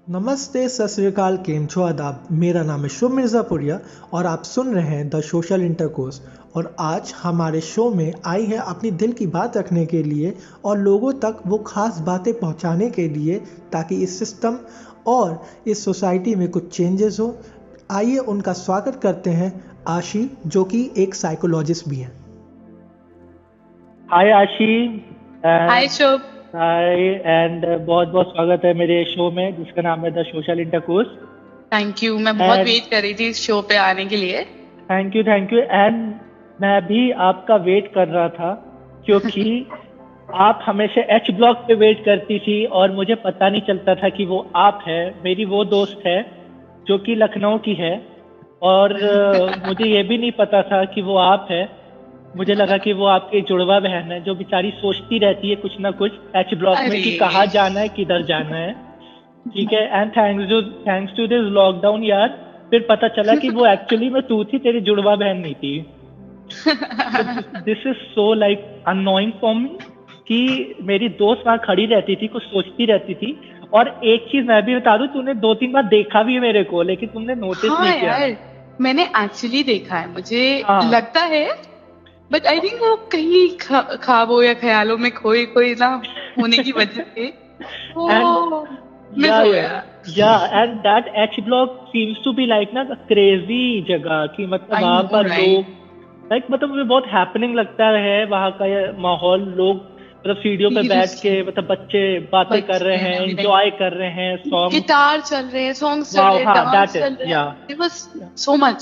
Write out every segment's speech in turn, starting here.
नमस्ते, सत श्री अकाल, केम छो, आदाब। मेरा नाम है शुभ मिर्ज़ापुरिया और आप सुन रहे हैं द सोशल इंटरकोर्स। और आज हमारे शो में आई है अपनी दिल की बात रखने के लिए और लोगों तक वो खास बातें पहुंचाने के लिए, ताकि इस सिस्टम और इस सोसाइटी में कुछ चेंजेस हो। आइए उनका स्वागत करते हैं आशी, जो कि एक साइकोलॉजिस्ट भी हैं। हाय आशी। हाय शुभ। हाय एंड बहुत बहुत स्वागत है मेरे शो में जिसका नाम है the social intercourse. Thank you, मैं बहुत And- वेट कर रही थी इस शो पे आने के लिए। थैंक यू एंड मैं भी आपका वेट कर रहा था क्योंकि आप हमेशा एच ब्लॉक पे वेट करती थी और मुझे पता नहीं चलता था कि वो आप है। मेरी वो दोस्त है जो कि लखनऊ की है और मुझे ये भी नहीं पता था कि वो आप है। मुझे लगा कि वो आपकी जुड़वा बहन है जो बेचारी सोचती रहती है कुछ ना कुछ एच ब्लॉक में कि अरे। कहाँ जाना है, किधर जाना है। ठीक है। And thanks to this lockdown यार, फिर पता चला कि वो एक्चुअली में तू थी, तेरी जुड़वा बहन नहीं थी। This is so like annoying for me कि मेरी दोस्त वहां खड़ी रहती थी, कुछ सोचती रहती थी। और एक चीज मैं भी बता दूं, तूने 2-3 बार देखा भी है मेरे को, लेकिन तुमने नोटिस हाँ नहीं किया। यार, मैंने एक्चुअली देखा है, मुझे हाँ। लगता है, बट आई थिंक वो कहीं ख्वाबों या ख्यालों में खोई खोई ना होने की वजह से वो मिस हो गया। And that H block seems to be like ना क्रेजी जगह कि मतलब आई वहां नो पर राइट। लोग लाइक मतलब मुझे बहुत हैपनिंग लगता है वहां का ये माहौल। लोग मतलब सीढ़ियों पे बैठ के मतलब बच्चे बातें कर रहे हैं, एंजॉय कर रहे हैं, सॉन्ग गिटार चल रहे हैं, सॉन्ग्स चल वाओ। रहे हैं, हाँ डांस दैट चल इज रहे या। हैं। इट वाज सो मच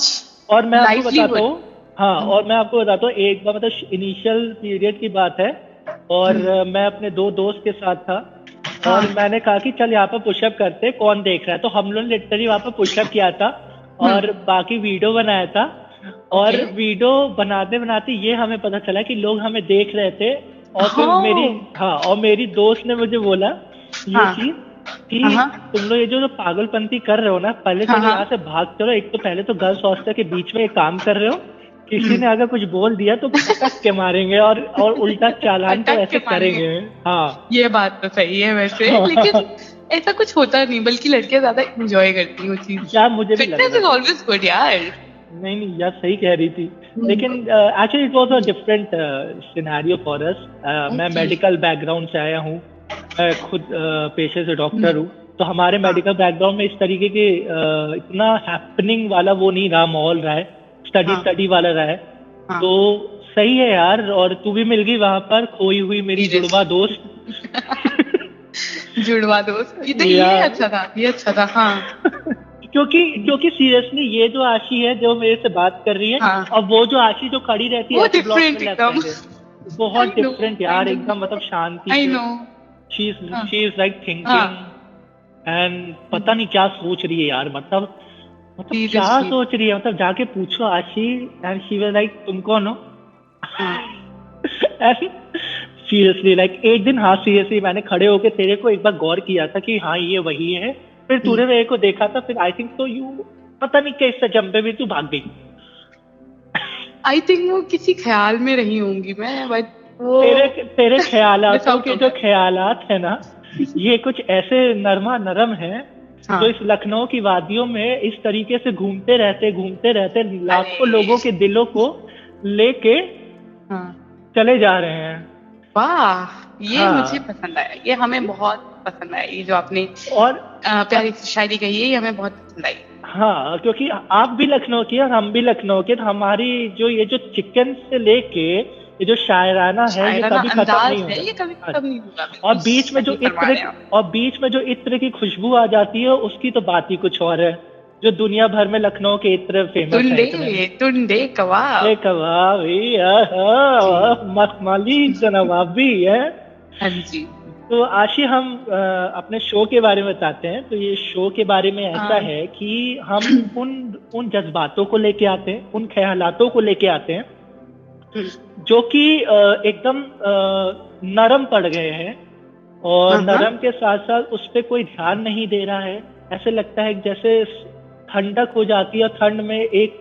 और मैं आपको बताता लाइवलीहुड। हूँ, हाँ, और मैं आपको बताता हूँ एक बार मतलब इनिशियल पीरियड की बात है और मैं अपने 2 दोस्त के साथ था और मैंने कहा कि चल यहाँ पर पुशअप करते, कौन देख रहा है। तो हम लोग लिटरली वहाँ पर पुशअप किया था और बाकी वीडियो बनाया था। और वीडियो बनाते बनाते ये हमें पता चला कि लोग हमें देख रहे थे। और फिर मेरी दोस्त ने मुझे बोला ये चीज कि तुम लोग ये जो पागलपंती कर रहे हो ना, पहले चलो यहाँ से भाग चलो। एक तो पहले तो गर्ल्स हॉस्टल के बीच में एक काम कर रहे हो, किसी ने अगर कुछ बोल दिया तो पटक के मारेंगे और उल्टा चालान तो ऐसे करेंगे। हाँ, ये बात तो सही है वैसे, लेकिन ऐसा कुछ होता नहीं, बल्कि लड़कियां ज्यादा एंजॉय करती वो चीज। यार मुझे भी लग फिटनेस रहा इज था। ऑलवेज गुड यार। नहीं यार, सही कह रही थी। लेकिन actually it was a different scenario for us. मैं मेडिकल बैकग्राउंड से आया हूँ, मैं खुद पेशे से डॉक्टर हूँ। तो हमारे मेडिकल बैकग्राउंड में इस तरीके के इतना हैपनिंग वाला वो नहीं रहा, माहौल रहा है, स्टडी वाला रहा है। तो सही है यार। और तू भी मिल गई वहां पर, खोई हुई मेरी जुड़वा दोस्त। जुड़वा दोस्त, ये अच्छा था, ये अच्छा था। हाँ, क्योंकि सीरियसली ये जो आशी है जो मेरे से बात कर रही है, और वो जो आशी जो खड़ी रहती है वो ऐसे ब्लॉक डिफरेंट में लेफ्ट एकदम। हैंड, बहुत डिफरेंट यार, एकदम मतलब शांति आई से। No. She is like thinking and पता नहीं क्या सोच रही है यार। मतलब क्या सोच रही है, मतलब जाके पूछो आशी। एंड शी वाज लाइक तुम कौन हो। सीरियसली लाइक एक दिन, हाँ सीरियसली मैंने खड़े होके तेरे को एक बार गौर किया था कि हाँ ये वही है। फिर तूने मेरे को देखा था, फिर आई थिंक तो यू पता नहीं कैसे जंपे में तू भाग गई। आई थिंक वो किसी ख्याल में रही होंगी मैं, बट वो तेरे ख्यालातों के जो ख्यालात है ना, ये कुछ ऐसे नरमा नरम है जो इस लखनऊ की वादियों में इस तरीके से घूमते रहते लाखों लोगों के दिलों को लेके चले जा रहे हैं। वाह, ये मुझे पसंद आया, ये हमें बहुत पसंद आया, ये जो आपने और प्यारी शायरी कही है, ये हमें बहुत पसंद आई। हाँ, क्योंकि आप भी लखनऊ की और हम भी लखनऊ के, तो हमारी जो ये जो चिकन से लेके ये जो शायराना है, ये कभी खत्म नहीं होगा। ये कभी खत्म नहीं होगा। और बीच में जो इत्र की खुशबू आ जाती है, उसकी तो बात ही कुछ और है, जो दुनिया भर में लखनऊ के इत्र फेमस है। टुंडे कबाब, कबाब मखमली नवाबी है। हाँ जी। तो आशी, हम अपने शो के बारे में बताते हैं। तो ये शो के बारे में ऐसा है कि हम उन जज्बातों को लेके आते हैं, उन ख्यालातों को लेके आते हैं जो कि एकदम नरम पड़ गए हैं, और नरम के साथ साथ उस पर कोई ध्यान नहीं दे रहा है। ऐसे लगता है जैसे ठंडक हो जाती है, ठंड में एक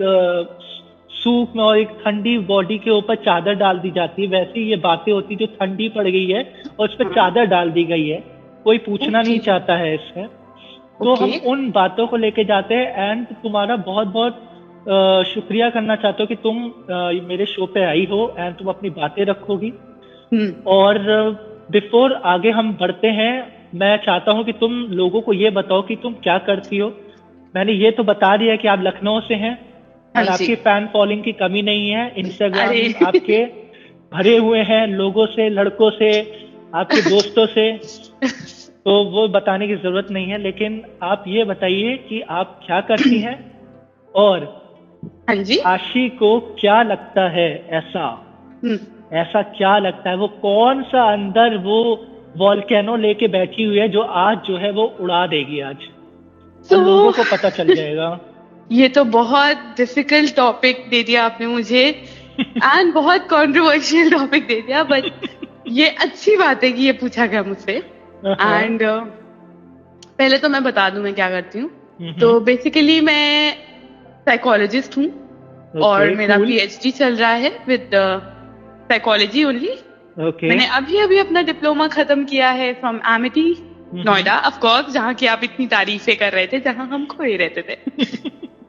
सूख में और एक ठंडी बॉडी के ऊपर चादर डाल दी जाती है, वैसी ये बातें होती जो ठंडी पड़ गई है और उस पर चादर डाल दी गई है। कोई पूछना नहीं चाहता है इसमें। तो हम ओके। उन बातों को लेके जाते हैं एंड तुम्हारा बहुत बहुत शुक्रिया करना चाहते हो कि तुम मेरे शो पे आई हो एंड तुम अपनी बातें रखोगी। और बिफोर आगे हम बढ़ते हैं, मैं चाहता हूँ कि तुम लोगों को ये बताओ कि तुम क्या करती हो। मैंने ये तो बता दिया कि आप लखनऊ से हैं हाँ एंड जी। आपकी फैन फॉलोइंग की कमी नहीं है। अरे इंस्टाग्राम आपके भरे हुए हैं लोगों से, लड़कों से, आपके दोस्तों से, तो वो बताने की जरूरत नहीं है। लेकिन आप ये बताइए कि आप क्या करती हैं और हाँ जी। आशी को क्या लगता है, ऐसा हम्म, ऐसा क्या लगता है, वो कौन सा अंदर वो वॉल्केनो लेके बैठी हुई है जो आज जो है वो उड़ा देगी आज, और तो लोगों को पता चल जाएगा। ये तो बहुत डिफिकल्ट टॉपिक दे दिया आपने मुझे, एंड बहुत कंट्रोवर्शियल टॉपिक दे दिया, बट ये अच्छी बात है कि ये पूछा गया मुझसे। एंड पहले तो मैं बता दूं मैं क्या करती हूँ। तो बेसिकली मैं साइकोलॉजिस्ट हूँ और ओके, मेरा कूल। पीएचडी चल रहा है विद साइकोलॉजी ओनली। ओके। मैंने अभी अभी अपना डिप्लोमा खत्म किया है from Amity Noida, of course, जहाँ की आप इतनी तारीफें कर रहे थे, जहाँ हम खोए रहते थे।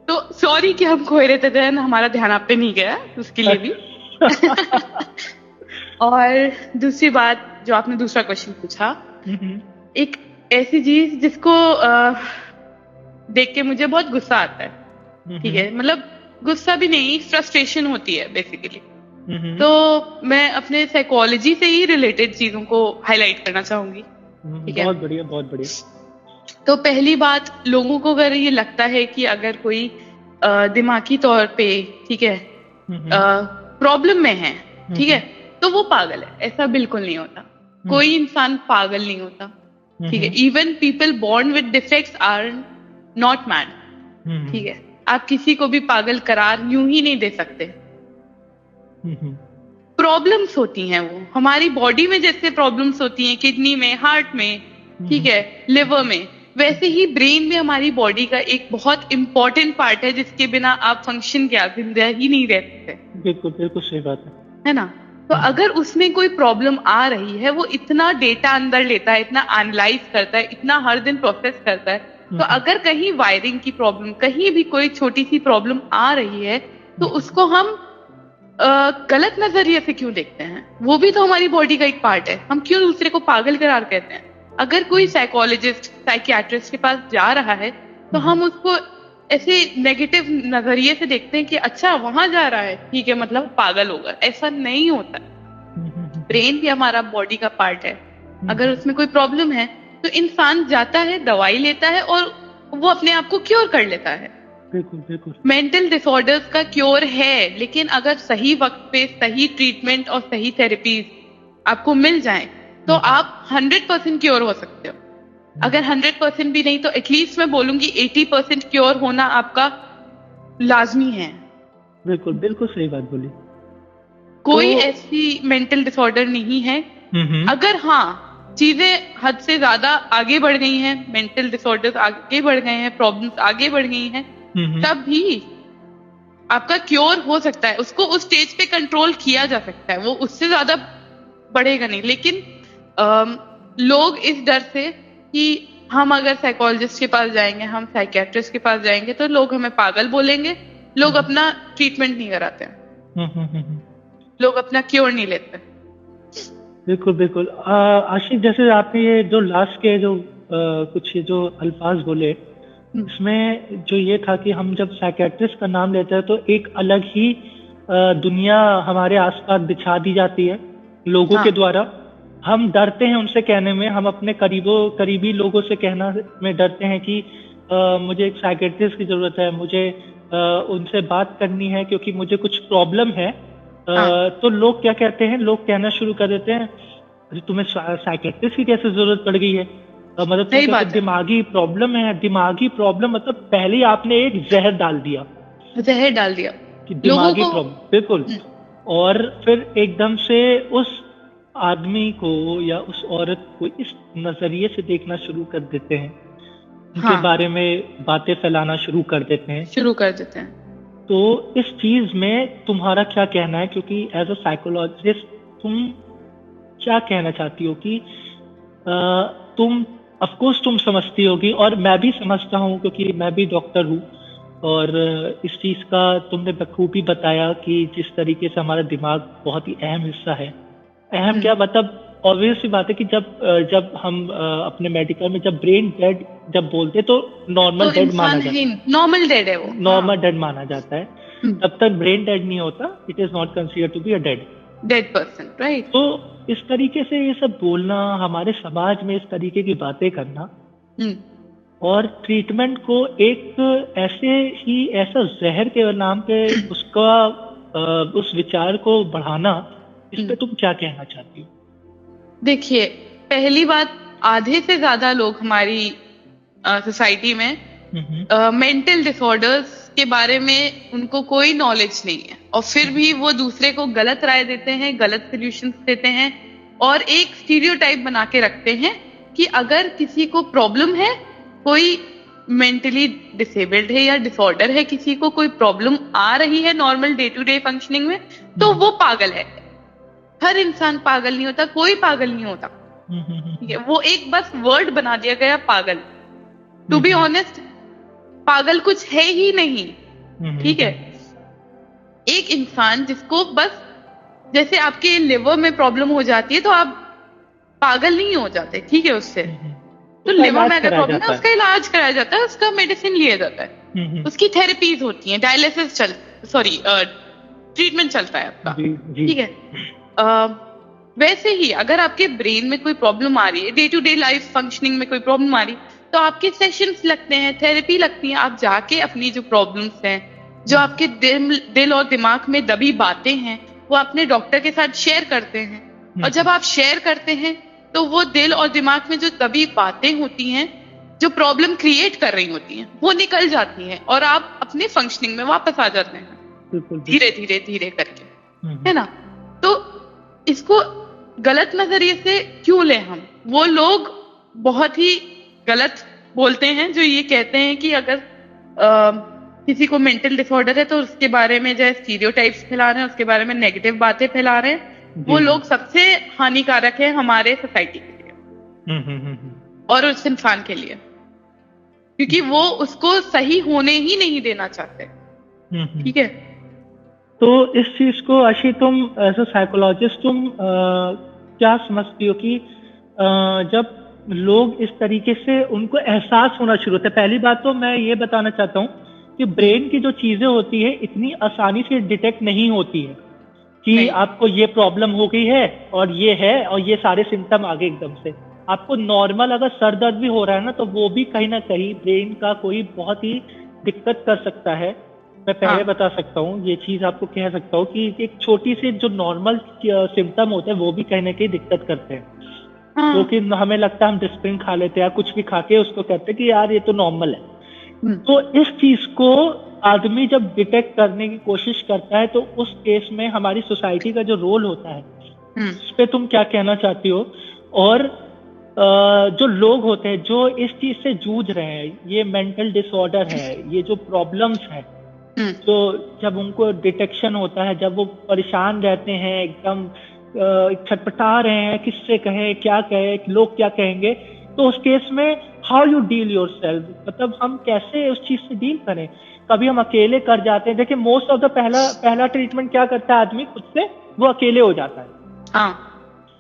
तो सॉरी कि हम खोए रहते थे, हमारा ध्यान आप पे नहीं गया, उसके लिए भी। और दूसरी बात जो आपने दूसरा क्वेश्चन पूछा, एक ऐसी चीज जिसको देख के मुझे बहुत गुस्सा आता है, ठीक है, मतलब गुस्सा भी नहीं, फ्रस्ट्रेशन होती है बेसिकली। तो मैं अपने साइकोलॉजी से ही रिलेटेड चीजों को हाईलाइट करना चाहूंगी, ठीक है। बहुत बढ़िया, बहुत बढ़िया। तो पहली बात, लोगों को अगर ये लगता है कि अगर कोई दिमागी तौर पे, ठीक है, प्रॉब्लम में है, ठीक है, तो वो पागल है, ऐसा बिल्कुल नहीं होता। कोई इंसान पागल नहीं होता, ठीक है। Even people born with defects are not mad, ठीक है। आप किसी को भी पागल करार यूं ही नहीं दे सकते। प्रॉब्लम्स होती हैं वो हमारी बॉडी में, जैसे प्रॉब्लम्स होती हैं किडनी में, हार्ट में, ठीक है, लिवर में, वैसे ही ब्रेन भी हमारी बॉडी का एक बहुत इंपॉर्टेंट पार्ट है, जिसके बिना आप फंक्शन क्या जिंदा ही नहीं रह सकते। बिल्कुल बिल्कुल सही बात है ना। तो अगर उसमें कोई प्रॉब्लम आ रही है, वो इतना डेटा अंदर लेता है, इतना एनालाइज करता है, इतना हर दिन प्रोसेस करता है। तो अगर कहीं वायरिंग की प्रॉब्लम, कहीं भी कोई छोटी सी प्रॉब्लम आ रही है, तो उसको हम गलत नजरिए से क्यों देखते हैं? वो भी तो हमारी बॉडी का एक पार्ट है। हम क्यों दूसरे को पागल करार कहते हैं? अगर कोई साइकोलॉजिस्ट, साइकियाट्रिस्ट के पास जा रहा है, तो हम उसको ऐसे नेगेटिव नजरिए से देखते हैं कि अच्छा वहां जा रहा है, ठीक है, मतलब पागल होगा। ऐसा नहीं होता। ब्रेन भी हमारा बॉडी का पार्ट है। अगर उसमें कोई प्रॉब्लम है, तो इंसान जाता है, दवाई लेता है और वो अपने आप को क्योर कर लेता है। बिल्कुल बिल्कुल। मेंटल डिसऑर्डर्स का क्योर है, लेकिन अगर सही वक्त पे सही ट्रीटमेंट और सही थेरेपीज आपको मिल जाएं, तो आप 100% क्योर हो सकते हो। अगर 100% भी नहीं, तो एटलीस्ट मैं बोलूंगी 80% क्योर होना आपका लाजमी है। बिल्कुल बिल्कुल सही बात बोली। कोई ऐसी मेंटल डिसऑर्डर नहीं है। अगर हाँ चीजें हद से ज्यादा आगे बढ़ गई हैं, मेंटल डिसऑर्डर्स आगे बढ़ गए हैं, प्रॉब्लम्स आगे बढ़ गई हैं, तब भी आपका क्योर हो सकता है। उसको उस स्टेज पे कंट्रोल किया जा सकता है, वो उससे ज्यादा बढ़ेगा नहीं। लेकिन लोग इस डर से कि हम अगर साइकोलॉजिस्ट के पास जाएंगे, हम साइकियाट्रिस्ट के पास जाएंगे, तो लोग हमें पागल बोलेंगे, लोग अपना ट्रीटमेंट नहीं कराते हैं, लोग अपना क्योर नहीं लेते। बिल्कुल बिल्कुल। आशिक, जैसे आपने ये जो लास्ट के जो कुछ ये जो अल्फाज बोले, इसमें जो ये था कि हम जब साइकियाट्रिस्ट का नाम लेते हैं तो एक अलग ही दुनिया हमारे आसपास बिछा दी जाती है लोगों के द्वारा। हम डरते हैं उनसे कहने में, हम अपने करीबी लोगों से कहना में डरते हैं कि मुझे एक साइकियाट्रिस्ट की जरूरत है, मुझे उनसे बात करनी है क्योंकि मुझे कुछ प्रॉब्लम है। तो लोग क्या कहते हैं, लोग कहना शुरू कर देते हैं, अरे तुम्हें साइकियाट्रिस्ट की कैसे जरूरत पड़ गई है, मतलब तो दिमागी प्रॉब्लम है। दिमागी प्रॉब्लम मतलब पहले आपने एक जहर डाल दिया कि दिमागी प्रॉब्लम। बिल्कुल। और फिर एकदम से उस आदमी को या उस औरत को इस नजरिए से देखना शुरू कर देते हैं, उनके बारे में बातें फैलाना शुरू कर देते हैं। तो इस चीज में तुम्हारा क्या कहना है? क्योंकि एज अ साइकोलॉजिस्ट तुम क्या कहना चाहती हो कि तुम ऑफ कोर्स तुम समझती होगी और मैं भी समझता हूँ क्योंकि मैं भी डॉक्टर हूँ। और इस चीज़ का तुमने बखूबी बताया कि जिस तरीके से हमारा दिमाग बहुत ही अहम हिस्सा है। अहम क्या, मतलब ऑब्वियस सी बात है कि जब हम अपने मेडिकल में जब ब्रेन डेड जब बोलते तो नॉर्मल तो डेड माना इंसान जाता है, है, नॉर्मल डेड है वो, नॉर्मल डेड माना जाता है। तब तक ब्रेन डेड नहीं होता, it is not considered to be a dead dead person, right. तो इस तरीके से ये सब बोलना, हमारे समाज में इस तरीके की बातें करना और ट्रीटमेंट को एक ऐसे ही ऐसा जहर के नाम पे उसका उस विचार को बढ़ाना, इस पे तुम क्या कहना चाहती हो? देखिए, पहली बात, आधे से ज्यादा लोग हमारी सोसाइटी में मेंटल डिसऑर्डर्स के बारे में उनको कोई नॉलेज नहीं है, और फिर भी वो दूसरे को गलत राय देते हैं, गलत सॉल्यूशंस देते हैं, और एक स्टीरियोटाइप बना के रखते हैं कि अगर किसी को प्रॉब्लम है, कोई मेंटली डिसेबल्ड है या डिसऑर्डर है, किसी को कोई प्रॉब्लम आ रही है normal day to day functioning में, तो वो पागल है। हर इंसान पागल नहीं होता, कोई पागल नहीं होता, ठीक है? वो एक बस वर्ड बना दिया गया पागल। टू बी ऑनेस्ट, पागल कुछ है ही नहीं, ठीक है? एक इंसान जिसको बस, जैसे आपके लिवर में प्रॉब्लम हो जाती है तो आप पागल नहीं हो जाते, ठीक है? उससे तो लिवर में अगर प्रॉब्लम है, उसका इलाज कराया जाता है, उसका मेडिसिन लिया जाता है, उसकी थेरेपीज होती हैं, डायलिसिस ट्रीटमेंट चलता है आपका, ठीक है? वैसे ही अगर आपके ब्रेन में कोई प्रॉब्लम आ रही है, day to day life functioning में कोई प्रॉब्लम आ रही है, तो आपके सेशंस लगते हैं, थेरेपी लगती है, आप जाके अपनी जो प्रॉब्लम्स हैं, जो आपके दिल और दिमाग में दबी बातें हैं, वो अपने डॉक्टर के साथ शेयर करते हैं। और जब आप शेयर करते हैं तो वो दिल और दिमाग में जो दबी बातें होती हैं, जो प्रॉब्लम क्रिएट कर रही होती हैं, वो निकल जाती हैं और आप अपने फंक्शनिंग में वापस आ जाते हैं, धीरे धीरे धीरे करके, है ना? तो इसको गलत नजरिए से क्यों ले हम? वो लोग बहुत ही गलत बोलते हैं जो ये कहते हैं कि अगर किसी को मेंटल डिसऑर्डर है तो उसके बारे में जो स्टीरियोटाइप्स फैला रहे हैं, उसके बारे में नेगेटिव बातें फैला रहे हैं, वो लोग सबसे हानिकारक है हमारे सोसाइटी के लिए और उस इंसान के लिए, क्योंकि वो उसको सही होने ही नहीं देना चाहते, ठीक है? तो इस चीज को आशी, तुम एज अ साइकोलॉजिस्ट तुम क्या समझती हो कि जब लोग इस तरीके से उनको एहसास होना शुरू होता है, पहली बात तो मैं ये बताना चाहता हूँ कि ब्रेन की जो चीजें होती है इतनी आसानी से डिटेक्ट नहीं होती है कि आपको ये प्रॉब्लम हो गई है और ये है और ये सारे सिम्टम आ गए एकदम से। आपको नॉर्मल अगर सर दर्द भी हो रहा है ना, तो वो भी कहीं ना कहीं ब्रेन का कोई बहुत ही दिक्कत कर सकता है। मैं पहले बता सकता हूँ, ये चीज आपको कह सकता हूँ कि एक छोटी सी जो नॉर्मल सिम्टम होते हैं वो भी कहीं ना कहीं दिक्कत करते हैं, क्योंकि हमें लगता है हम डिस्प्रिन खा लेते हैं, कुछ भी खा के उसको कहते हैं कि यार ये तो नॉर्मल है। तो इस चीज को आदमी जब डिटेक्ट करने की कोशिश करता है तो उस केस में हमारी सोसाइटी का जो रोल होता है, उस पे तुम क्या कहना चाहती हो? और जो लोग होते हैं जो इस चीज से जूझ रहे हैं, ये मेंटल डिसऑर्डर है, ये जो प्रॉब्लम्स है, तो जब उनको डिटेक्शन होता है, जब वो परेशान रहते हैं, एकदम छटपटा रहे हैं, किससे कहें, क्या कहें, लोग क्या कहेंगे, तो उस केस में how you deal your self, मतलब हम कैसे उस चीज से डील करें? कभी हम अकेले कर जाते हैं। देखिए, मोस्ट ऑफ द पहला ट्रीटमेंट क्या करता है आदमी खुद से, वो अकेले हो जाता है।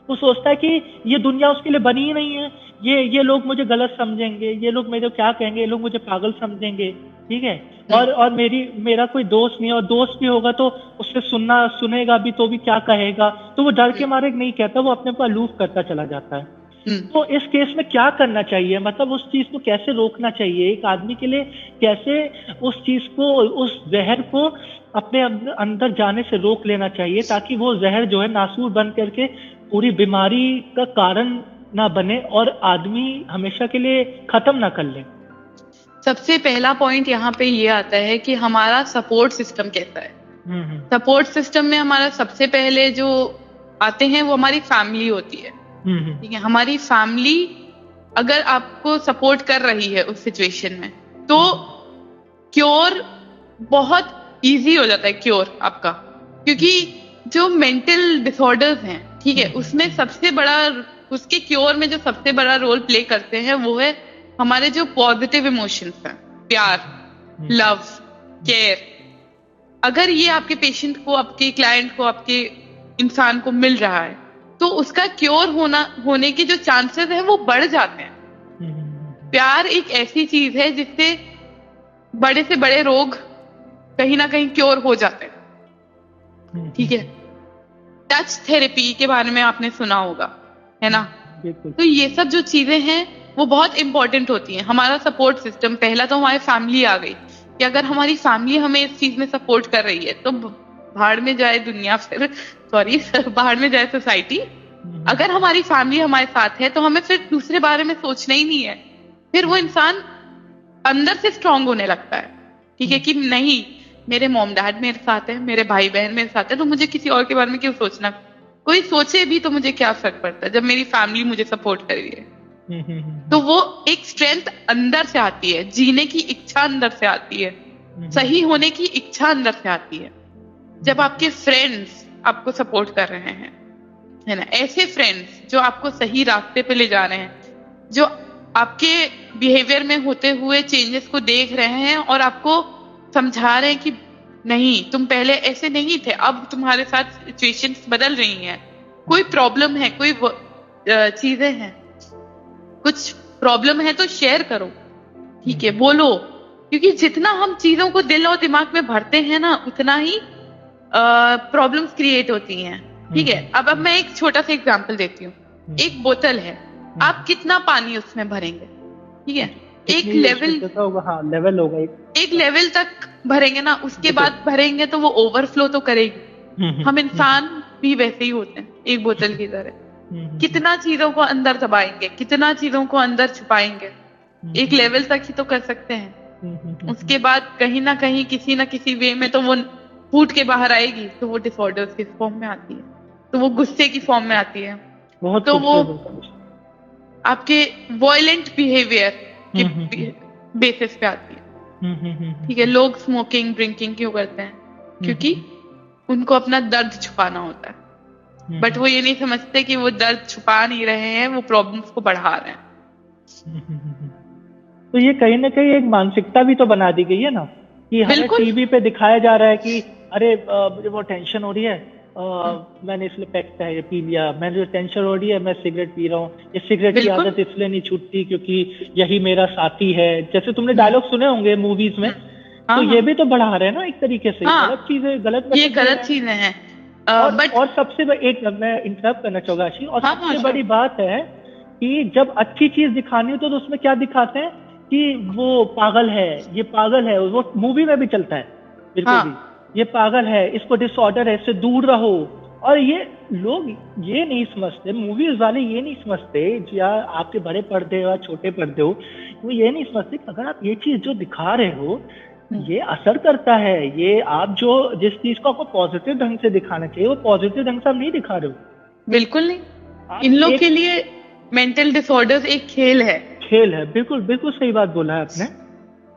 वो सोचता है कि ये दुनिया उसके लिए बनी ही नहीं है, ये लोग मुझे गलत समझेंगे, ये लोग मेरे क्या कहेंगे, ये लोग मुझे पागल समझेंगे, ठीक है? और मेरा कोई दोस्त नहीं है, और दोस्त भी होगा तो उससे सुनेगा भी तो भी क्या कहेगा, तो वो डर के मारे नहीं कहता, वो अपने को अलूफ करता चला जाता है। तो इस केस में क्या करना चाहिए? मतलब उस चीज को कैसे रोकना चाहिए एक आदमी के लिए? कैसे उस चीज को, उस जहर को अपने अंदर जाने से रोक लेना चाहिए, ताकि वो जहर जो है नासूर बन करके पूरी बीमारी का कारण ना बने और आदमी हमेशा के लिए खत्म ना कर ले? सबसे पहला पॉइंट यहाँ पे ये आता है कि हमारा सपोर्ट सिस्टम कैसा है। सपोर्ट सिस्टम में हमारा सबसे पहले जो आते हैं वो हमारी फैमिली होती है, ठीक है? हमारी फैमिली अगर आपको सपोर्ट कर रही है उस सिचुएशन में, तो क्योर बहुत इजी हो जाता है, क्योर आपका, क्योंकि जो मेंटल डिसऑर्डर्स हैं, ठीक है, उसमें सबसे बड़ा उसके क्योर में जो सबसे बड़ा रोल प्ले करते हैं वो है हमारे जो पॉजिटिव इमोशंस हैं, प्यार, लव, केयर। अगर ये आपके पेशेंट को, आपके क्लाइंट को, आपके इंसान को मिल रहा है तो उसका क्योर होने के जो चांसेस हैं वो बढ़ जाते हैं। प्यार एक ऐसी चीज है जिससे बड़े से बड़े रोग कहीं ना कहीं क्योर हो जाते हैं। ठीक है, टच थेरेपी के बारे में आपने सुना होगा, है ना? तो ये सब जो चीजें हैं वो बहुत इंपॉर्टेंट होती हैं। हमारा सपोर्ट सिस्टम, पहला तो हमारी फैमिली आ गई कि अगर हमारी फैमिली हमें इस चीज में सपोर्ट कर रही है तो भाड़ में जाए दुनिया, फिर सॉरी भाड़ में जाए सोसाइटी। अगर हमारी फैमिली हमारे साथ है तो हमें फिर दूसरे बारे में सोचना ही नहीं है। फिर वो इंसान अंदर से स्ट्रांग होने लगता है। ठीक है, कि नहीं, मेरे मॉम डैड मेरे साथ है, मेरे भाई बहन मेरे साथ है, तो मुझे किसी और के बारे में क्यों सोचना? कोई सोचे भी तो मुझे क्या फर्क पड़ता है जब मेरी फैमिली मुझे सपोर्ट कर रही है। तो वो एक स्ट्रेंथ अंदर से आती है, जीने की इच्छा अंदर से आती है, सही होने की इच्छा अंदर से आती है जब आपके फ्रेंड्स आपको सपोर्ट कर रहे हैं, है ना? ऐसे फ्रेंड्स जो आपको सही रास्ते पे ले जा रहे हैं, जो आपके बिहेवियर में होते हुए चेंजेस को देख रहे हैं और आपको समझा रहे हैं कि नहीं, तुम पहले ऐसे नहीं थे, अब तुम्हारे साथ सिचुएशंस बदल रही हैं, कोई प्रॉब्लम है, कोई चीजें हैं, कुछ प्रॉब्लम है तो शेयर करो। ठीक है, बोलो, क्योंकि जितना हम चीजों को दिल और दिमाग में भरते हैं ना, उतना ही प्रॉब्लम्स क्रिएट होती हैं। ठीक है, अब मैं एक छोटा सा एग्जांपल देती हूँ। एक बोतल है, आप कितना पानी उसमें भरेंगे? ठीक है, एक लेवल होगा, एक लेवल तक भरेंगे ना, उसके बाद भरेंगे तो वो ओवरफ्लो तो करेगी। हम इंसान भी वैसे ही होते हैं, एक बोतल की तरह। कितना चीजों को अंदर दबाएंगे, कितना चीजों को अंदर छुपाएंगे, एक लेवल तक ही तो कर सकते हैं। उसके बाद कहीं ना कहीं किसी ना किसी वे में तो वो फूट के बाहर आएगी, तो वो डिसऑर्डर्स की फॉर्म में आती है, तो वो गुस्से की फॉर्म में आती है, तो वो आपके वॉयलेंट बिहेवियर के बेसिस पे आती है। ठीक है, लोग स्मोकिंग, ड्रिंकिंग क्यों करते हैं? क्योंकि उनको अपना दर्द छुपाना होता है, बट वो ये नहीं समझते कि वो दर्द छुपा नहीं रहे हैं, वो प्रॉब्लम्स को बढ़ा रहे हैं। तो ये कहीं ना कहीं एक मानसिकता भी तो बना दी गई है ना, कि हमें टीवी पे दिखाया जा रहा है कि अरे मुझे वो टेंशन हो रही है, मैंने इसलिए पैक पी लिया, मैंने जो टेंशन हो रही है मैं सिगरेट पी रहा हूँ, ये सिगरेट की आदत इसलिए नहीं छूटती क्योंकि यही मेरा साथी है। जैसे तुमने डायलॉग सुने होंगे मूवीज में, तो ये भी तो बढ़ा रहे हैं ना एक तरीके से। गलत चीजें, ये गलत चीजें हैं। और सबसे एक मैं इंटरप्ट करना चाहूंगा आशी, और सबसे बड़ी बात है कि जब अच्छी चीज दिखानी हो तो उसमें क्या दिखाते हैं कि वो पागल है, ये पागल है, वो मूवी में भी चलता है बिल्कुल भी, ये पागल है, इसको डिसऑर्डर है, इससे दूर रहो। और ये लोग ये नहीं समझते, मूवीज वाले ये नहीं समझते, या आपके बड़े पर्दे हो या छोटे पर्दे हो, वो ये नहीं समझते कि अगर आप ये चीज जो दिखा रहे हो ये असर करता है। ये आप जो जिस चीज को आपको पॉजिटिव ढंग से दिखाना चाहिए वो पॉजिटिव ढंग से आप नहीं दिखा रहे हो। बिल्कुल नहीं, इन लोग के लिए मेंटल डिसऑर्डर्स एक खेल है। बिल्कुल बिल्कुल सही बात बोला है आपने।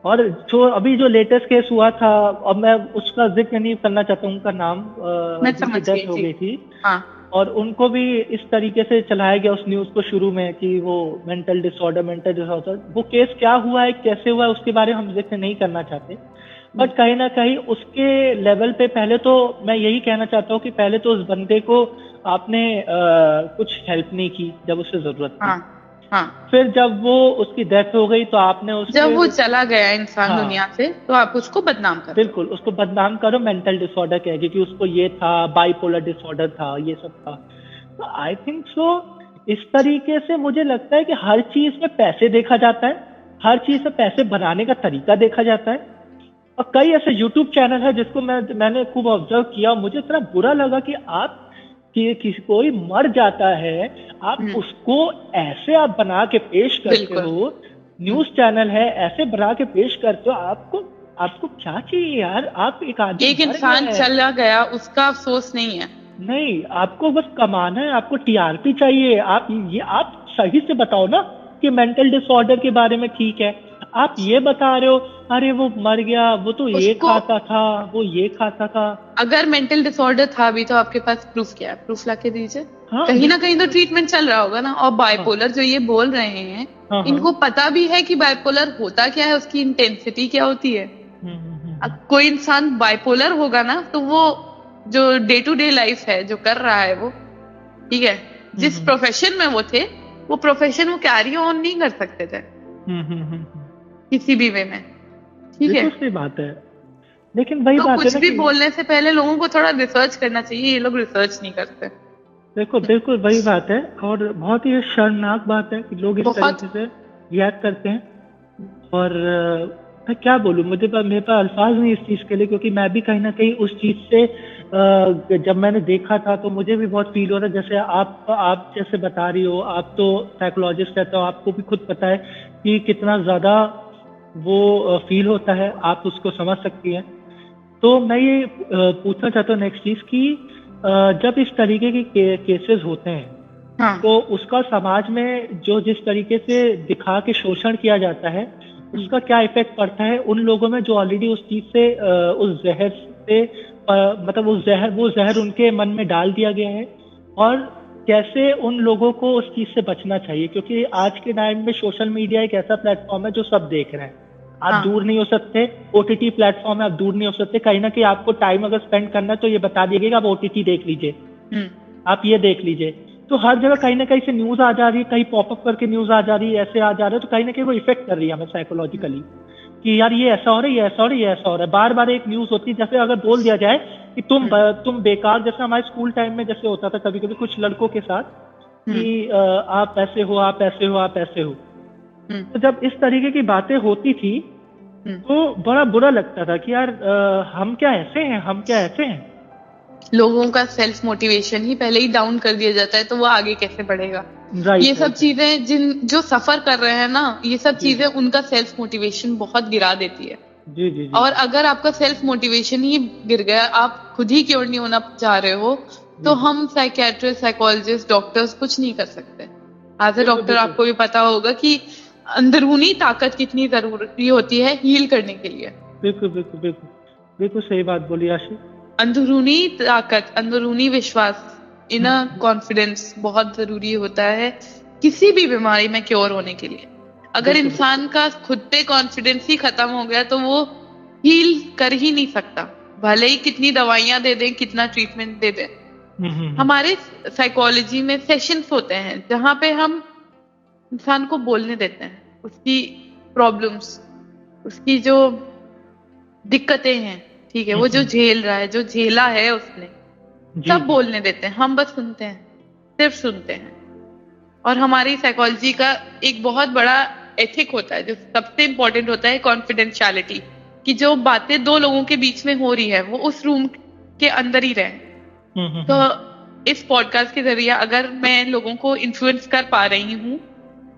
और जो अभी जो लेटेस्ट केस हुआ था, अब मैं उसका जिक्र नहीं करना चाहता हूँ, उनका नाम, उनकी डेथ हो गई थी। और उनको भी इस तरीके से चलाया गया उस न्यूज को शुरू में कि वो मेंटल डिसऑर्डर, वो केस क्या हुआ है, कैसे हुआ है, उसके बारे में हम जिक्र नहीं करना चाहते। बट कहीं ना कहीं उसके लेवल पे पहले तो मैं यही कहना चाहता हूँ कि पहले तो उस बंदे को आपने कुछ हेल्प नहीं की जब उससे जरूरत थी। फिर जब वो उसकी डेथ हो गई तो आपने जब वो चला गया इंसान दुनिया से, तो आप उसको बदनाम करो। बिल्कुल, उसको बदनाम करो, मेंटल डिसऑर्डर कह के कि उसको ये था, बाइपोलर डिसऑर्डर था, ये सब था। तो आई थिंक सो इस तरीके से मुझे लगता है कि हर चीज में पैसे देखा जाता है, हर चीज में पैसे बनाने का तरीका देखा जाता है। और कई ऐसे यूट्यूब चैनल है जिसको मैंने खूब ऑब्जर्व किया, मुझे इतना बुरा लगा कि आप कि कोई मर जाता है, आप उसको ऐसे आप बना के पेश करते हो, न्यूज चैनल है ऐसे बना के पेश करते हो, आपको क्या चाहिए यार? आप एक इंसान चला गया, उसका अफसोस नहीं है। नहीं, आपको बस कमाना है, आपको टीआरपी चाहिए। आप सही से बताओ ना कि मेंटल डिसऑर्डर के बारे में ठीक है, आप ये बता रहे हो अरे वो मर गया, वो तो ये खाता था, वो ये खाता था। अगर मेंटल डिसऑर्डर था भी तो आपके पास प्रूफ क्या है? प्रूफ लाके दीजिए। हाँ कहीं ना बिल्कुल। कहीं तो ट्रीटमेंट चल रहा होगा ना। और बाइपोलर जो ये बोल रहे हैं, हाँ हाँ। इनको पता भी है कि बाइपोलर होता क्या है, उसकी इंटेंसिटी क्या होती है। हम्म। अब कोई इंसान बाइपोलर होगा ना, तो वो जो डे टू डे लाइफ है जो कर रहा है वो, ठीक है, जिस हम्म प्रोफेशन में वो थे, वो प्रोफेशन वो कैरी ऑन नहीं कर सकते थे हम्म। किसी भी वे में, ठीक है। बिल्कुल सही बात है, लेकिन वही तो बात है कुछ ना भी कि बोलने से पहले लोगों को थोड़ा रिसर्च करना चाहिए, ये लोग रिसर्च नहीं करते। देखो बिल्कुल वही बात है, और बहुत ही शर्मनाक बात है कि लोग इस बहुत। तरीके से रिएक्ट करते हैं। और मैं क्या बोलूँ, मेरे पास अल्फाज नहीं इस चीज़ के लिए, क्योंकि मैं भी कहीं ना कहीं उस चीज़ से जब मैंने देखा था तो मुझे भी बहुत फील हो रहा है। जैसे आप जैसे बता रही हो, आप तो साइकोलॉजिस्ट रहते हो, आपको भी खुद पता है कि कितना ज़्यादा वो फील होता है, आप उसको समझ सकती हैं। तो मैं ये पूछना चाहता हूँ नेक्स्ट चीज़ कि जब इस तरीके के केसेस होते हैं, हाँ तो उसका समाज में जो जिस तरीके से दिखा के शोषण किया जाता है, उसका क्या इफेक्ट पड़ता है उन लोगों में जो ऑलरेडी उस चीज से उस जहर से मतलब वो जहर उनके मन में डाल दिया गया है, और कैसे उन लोगों को उस चीज से बचना चाहिए, क्योंकि आज के टाइम में सोशल मीडिया एक ऐसा प्लेटफॉर्म है जो सब देख रहे हैं। आप हाँ। दूर नहीं हो सकते, ओटीटी प्लेटफॉर्म है, आप दूर नहीं हो सकते। कहीं ना कहीं आपको टाइम अगर स्पेंड करना है तो ये बता दिया गया कि आप ओटीटी देख लीजिए, हम्म। आप ये देख लीजिए। तो हर जगह कहीं ना कहीं से न्यूज आ जा रही है, कहीं पॉपअप करके न्यूज आ जा रही है, ऐसे आ जा रहा है, तो कहीं ना कहीं वो इफेक्ट कर रही है हमें साइकोलॉजिकली कि यार ये ऐसा हो रहा है, ये ऐसा हो रहा है, ये ऐसा हो रहा है। बार बार एक न्यूज होती है, जैसे अगर बोल दिया जाए कि तुम बेकार, जैसे हमारे स्कूल टाइम में जैसे होता था कभी कभी कुछ लड़कों के साथ कि हम्म। आप ऐसे हो, आप ऐसे हो, आप ऐसे हो। हम्म। तो जब इस तरीके की बातें होती थी हम्म। तो बड़ा बुरा लगता था कि यार हम क्या ऐसे हैं, हम क्या ऐसे हैं। लोगों का सेल्फ मोटिवेशन ही पहले ही डाउन कर दिया जाता है, तो वो आगे कैसे बढ़ेगा। ये राइट सब राइट। चीजें जो सफर कर रहे हैं ना, ये सब जी चीजें उनका सेल्फ मोटिवेशन बहुत गिरा देती है। जी जी जी और अगर आपका सेल्फ मोटिवेशन ही गिर गया, आप खुद ही क्योर नहीं होना चाह रहे हो, जी तो जी। हम साइकियाट्रिस्ट, साइकोलॉजिस्ट, डॉक्टर्स कुछ नहीं कर सकते। एज ए बिल्कुल डॉक्टर बिल्कुल आपको भी पता होगा कि अंदरूनी ताकत कितनी जरूरी होती है हील करने के लिए। बिल्कुल बिल्कुल बिल्कुल। बिल्कुल सही बात बोली आशी। अंदरूनी ताकत, अंदरूनी विश्वास, हम्म, इनर कॉन्फिडेंस बहुत जरूरी होता है किसी भी बीमारी में क्योर होने के लिए। अगर बिल्कुल इंसान का खुद पे कॉन्फिडेंस ही खत्म हो गया तो वो हील कर ही नहीं सकता, भले ही कितनी दवाइयां दे दें, कितना ट्रीटमेंट दे दें। हम्म। हमारे साइकोलॉजी में सेशंस होते हैं जहां पे हम इंसान को बोलने देते हैं उसकी प्रॉब्लम्स, उसकी जो दिक्कतें हैं, ठीक है, वो जो हम्म। झेल रहा है, जो झेला है उसने, जी सब जी। बोलने देते हैं, हम बस सुनते हैं, सिर्फ सुनते हैं। और हमारी साइकोलॉजी का एक बहुत बड़ा एथिक होता है, जो सबसे इंपॉर्टेंट होता है, कॉन्फिडेंशियलिटी, कि जो बातें दो लोगों के बीच में हो रही है वो उस रूम के अंदर ही रहे। तो हम्म। इस पॉडकास्ट के जरिए अगर मैं लोगों को इन्फ्लुएंस कर पा रही हूँ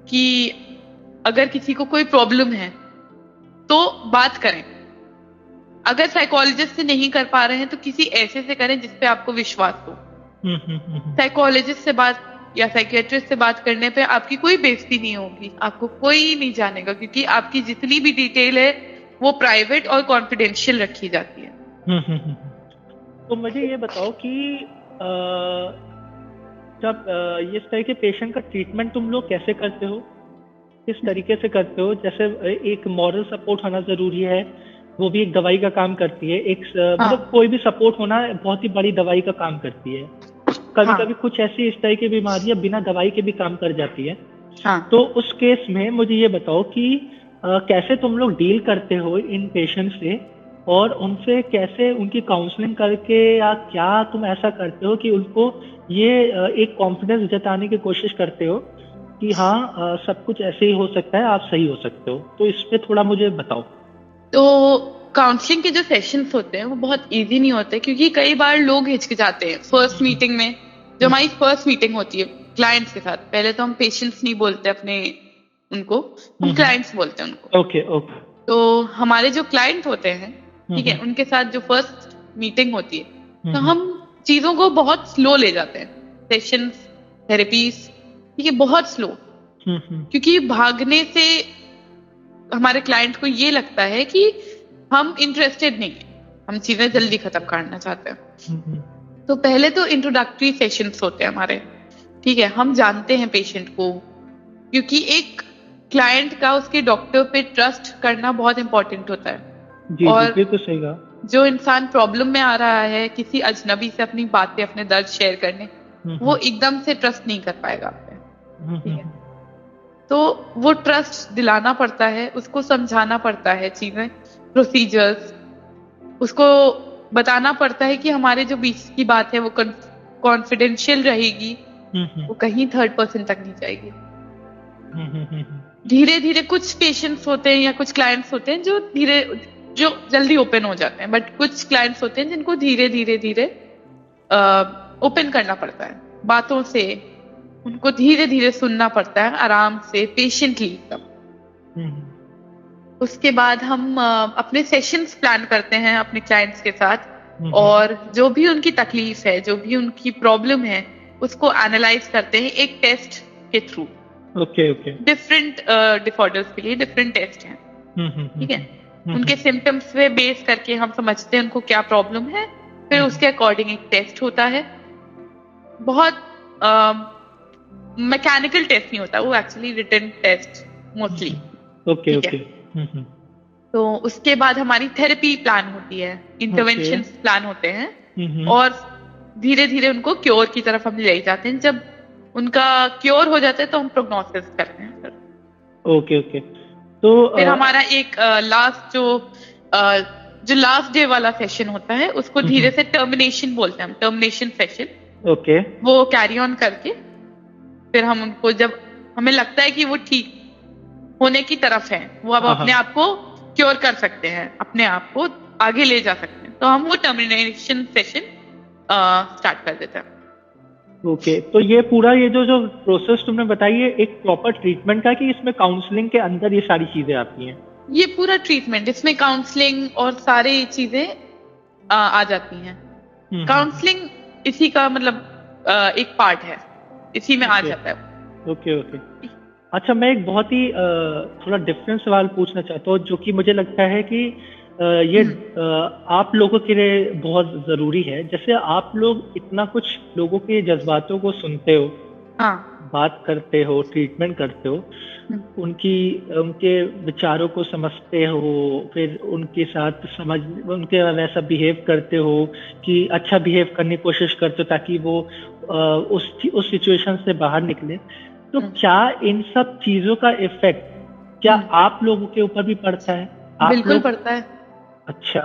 कि अगर किसी को कोई प्रॉब्लम है तो बात करें, अगर साइकोलॉजिस्ट से नहीं कर पा रहे हैं तो किसी ऐसे से करें जिसपे आपको विश्वास हो। हम्म। साइकोलॉजिस्ट से बात या साइकियाट्रिस्ट से बात करने पे आपकी कोई बेइज्जती नहीं होगी, आपको कोई नहीं जानेगा, क्योंकि आपकी जितनी भी डिटेल है वो प्राइवेट और कॉन्फिडेंशियल रखी जाती है। हम्म। तो मुझे ये बताओ कि अ, जब इस तरह के पेशेंट का ट्रीटमेंट तुम लोग कैसे करते हो, किस तरीके से करते हो? जैसे एक मॉरल सपोर्ट होना जरूरी है, वो भी एक दवाई का काम करती है। एक हाँ मतलब कोई भी सपोर्ट होना बहुत ही बड़ी दवाई का काम करती है। कभी हाँ कभी कुछ ऐसी इस तरह की बीमारियां बिना दवाई के भी काम कर जाती है। हाँ। तो उस केस में मुझे ये बताओ कि कैसे तुम लोग डील करते हो इन पेशेंट से, और उनसे कैसे उनकी काउंसलिंग करके, या क्या तुम ऐसा करते हो कि उनको ये एक कॉन्फिडेंस जताने की कोशिश करते हो कि हाँ सब कुछ ऐसे ही हो सकता है, आप सही हो सकते हो? तो इस पे थोड़ा मुझे बताओ। तो काउंसलिंग के जो सेशंस होते हैं वो बहुत इजी नहीं होते, क्योंकि कई बार लोग हिचकिचाते हैं फर्स्ट मीटिंग में। जो हमारी फर्स्ट मीटिंग होती है क्लाइंट्स के साथ, पहले तो हम पेशेंट्स नहीं बोलते अपने उनको, हम क्लाइंट्स बोलते हैं उनको। Okay okay. तो हमारे जो क्लाइंट होते हैं, ठीक है, हम्म उनके साथ जो फर्स्ट मीटिंग होती है, तो हम्म हम चीजों को बहुत स्लो ले जाते हैं, सेशंस, थेरेपीज, ठीक है, बहुत स्लो। हम्म क्योंकि भागने से हमारे क्लाइंट को ये लगता है कि हम इंटरेस्टेड नहीं है, हम चीजें जल्दी खत्म करना चाहते हैं। हम्म तो पहले तो इंट्रोडक्टरी सेशंस होते हैं हमारे, ठीक है, हम जानते हैं पेशेंट को, क्योंकि एक क्लाइंट का उसके डॉक्टर पे ट्रस्ट करना बहुत इंपॉर्टेंट होता है। जी जी, और बिल्कुल सही कहा। जो इंसान प्रॉब्लम में आ रहा है किसी अजनबी से अपनी बातें, अपने दर्द शेयर करने, वो एकदम से ट्रस्ट नहीं कर पाएगा आप पे, ठीक है। तो वो ट्रस्ट दिलाना पड़ता है, उसको समझाना पड़ता है चीजें, प्रोसीजर्स, उसको बताना पड़ता है कि हमारे जो बीच की बात है वो कॉन्फिडेंशियल रहेगी, वो कहीं थर्ड पर्सन तक नहीं जाएगी। धीरे धीरे कुछ पेशेंट्स होते हैं या कुछ क्लाइंट्स होते हैं जो जल्दी ओपन हो जाते हैं, बट कुछ क्लाइंट्स होते हैं जिनको धीरे धीरे धीरे ओपन करना पड़ता है बातों से, उनको धीरे धीरे सुनना पड़ता है, आराम से, पेशेंटली एकदम। उसके बाद हम अपने सेशंस प्लान करते हैं अपने क्लाइंट्स के साथ, और जो भी उनकी तकलीफ है, जो भी उनकी प्रॉब्लम है, उसको एनालाइज करते हैं एक टेस्ट के through. Okay okay. Different disorders के लिए डिफरेंट टेस्ट हैं, ठीक है। उनके सिम्टम्स पे बेस करके हम समझते हैं उनको क्या प्रॉब्लम है, फिर उसके अकॉर्डिंग एक टेस्ट होता है। बहुत मैकेनिकल टेस्ट नहीं होता, वो actually written test mostly. Okay okay. तो उसके बाद हमारी थेरेपी प्लान होती है, इंटरवेंशन प्लान होते हैं, और धीरे धीरे उनको क्योर की तरफ हम ले जाते हैं। जब उनका क्योर हो जाता है तो हम प्रोग्नोसिस करते हैं फिर। Okay okay. तो फिर हमारा एक लास्ट जो लास्ट डे वाला सेशन होता है, उसको धीरे से टर्मिनेशन बोलते हैं हम, टर्मिनेशन सेशन। ओके। वो कैरी ऑन करके फिर हम उनको, जब हमें लगता है कि वो ठीक होने की तरफ है, वो अब अपने आप को क्योर कर सकते हैं, अपने आप को आगे ले जा सकते हैं, तो हम वो टर्मिनेशन सेशन स्टार्ट कर देते हैं। ओके। तो ये पूरा ये जो प्रोसेस तुमने बताई है एक प्रॉपर ट्रीटमेंट का, कि इसमें काउंसलिंग के अंदर ये सारी चीजें आती हैं? ये पूरा ट्रीटमेंट, इसमें काउंसलिंग और सारी चीजें आ जाती हैं। काउंसलिंग इसी का मतलब एक पार्ट है, इसी में आ जाता है। Okay okay. अच्छा, मैं एक बहुत ही थोड़ा डिफरेंट सवाल पूछना चाहता हूँ, जो कि मुझे लगता है कि ये आप लोगों के लिए बहुत जरूरी है। जैसे आप लोग इतना कुछ लोगों के जज्बातों को सुनते हो, बात करते हो, ट्रीटमेंट करते हो, उनके विचारों को समझते हो, फिर उनके साथ उनके वैसा बिहेव करते हो कि अच्छा बिहेव करने की कोशिश करते हो ताकि वो उस सिचुएशन से बाहर निकले। तो क्या इन सब चीजों का इफेक्ट क्या आप लोगों के ऊपर भी पड़ता है? बिल्कुल पड़ता है। अच्छा,